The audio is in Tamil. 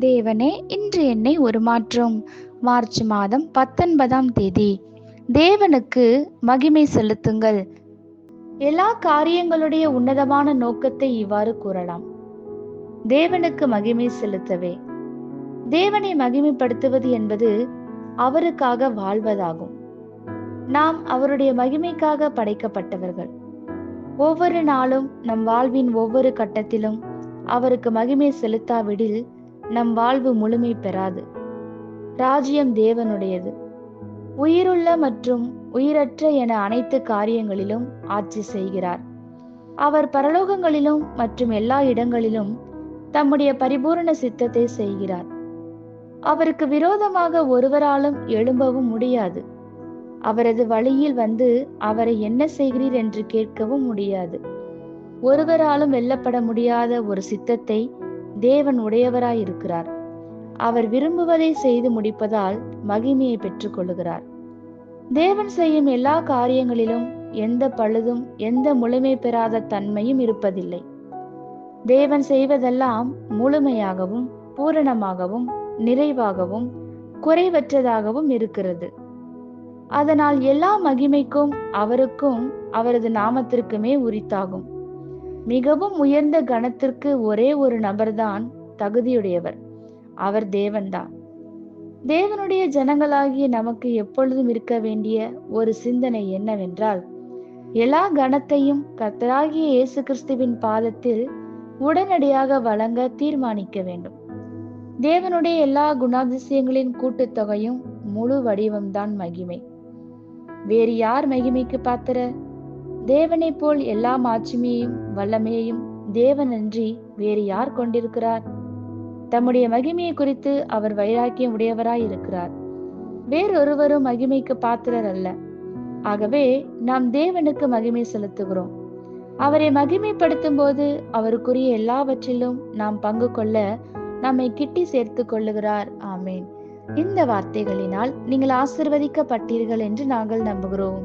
தேவனே, இன்று என்னை உருமாற்றும். மார்ச் மாதம் 19ஆம் தேதி. தேவனுக்கு மகிமை செலுத்துங்கள். எல்லா காரியங்களுடைய உன்னதமான நோக்கத்தை இவ்வாறு கூறலாம்: தேவனுக்கு மகிமை செலுத்தவே. தேவனை மகிமைப்படுத்துவது என்பது அவருக்காக வாழ்வதாகும். நாம் அவருடைய மகிமைக்காக படைக்கப்பட்டவர்கள். ஒவ்வொரு நாளும் நம் வாழ்வின் ஒவ்வொரு கட்டத்திலும் அவருக்கு மகிமை செலுத்தாவிடில் நம் வாழ்வு முழுமை பெறாது. ராஜ்யம் தேவனுடையது. உயிருள்ள மற்றும் உயிரற்ற என அனைத்து காரியங்களிலும் ஆட்சி செய்கிறார். அவர் பரலோகங்களிலும் மற்றும் எல்லா இடங்களிலும் தம்முடைய பரிபூரண சித்தத்தை செய்கிறார். அவருக்கு விரோதமாக ஒருவராலும் எழும்பவும் முடியாது. அவரது வழியில் வந்து அவரை என்ன செய்கிறீர் என்று கேட்கவும் முடியாது. ஒருவராலும் வெல்லப்பட முடியாத ஒரு சித்தத்தை தேவன் உடையவராயிருக்கிறார். அவர் விரும்புவதை செய்து முடிப்பதால் மகிமையை பெற்றுக் கொள்ளுகிறார். தேவன் செய்யும் எல்லா காரியங்களிலும் எந்த பழுதும் எந்த முழுமை பெறாத தன்மையும் இருப்பதில்லை. தேவன் செய்வதெல்லாம் முழுமையாகவும் பூரணமாகவும் நிறைவாகவும் குறைவற்றதாகவும் இருக்கிறது. அதனால் எல்லா மகிமைக்கும் அவருக்கும் அவரது நாமத்திற்குமே உரித்தாகும். மிகவும் உயர்ந்த கணத்திற்கு ஒரே ஒரு நபர்தான் தகுதியுடையவர். அவர் தேவன்தான். தேவனுடைய ஜனங்களாகிய நமக்கு எப்பொழுதும் இருக்க வேண்டிய ஒரு சிந்தனை என்னவென்றால், எல்லா கணத்தையும் கர்த்தராகிய இயேசு கிறிஸ்துவின் பாதத்தில் உடனடியாக வழங்க தீர்மானிக்க வேண்டும். தேவனுடைய எல்லா குணாதிசயங்களின் கூட்டுத்தொகையும் முழு வடிவம்தான் மகிமை. வேறு யார் மகிமைக்கு பாத்திரர்? தேவனை போல் எல்லா மாட்சிமையையும் வல்லமையையும் தேவனன்றி வேறு யார் கொண்டிருக்கிறார்? தம்முடைய மகிமையை குறித்து அவர் வைராக்கியம் உடையவராய் இருக்கிறார். வேறொருவரும் மகிமைக்கு பாத்திரர் அல்ல. ஆகவே நாம் தேவனுக்கு மகிமை செலுத்துகிறோம். அவரை மகிமைப்படுத்தும் போது அவருக்குரிய எல்லாவற்றிலும் நாம் பங்கு கொள்ள நம்மை கிட்டி சேர்த்து கொள்ளுகிறார். ஆமேன். இந்த வார்த்தைகளினால் நீங்கள் ஆசீர்வதிக்கப்பட்டீர்கள் என்று நாங்கள் நம்புகிறோம்.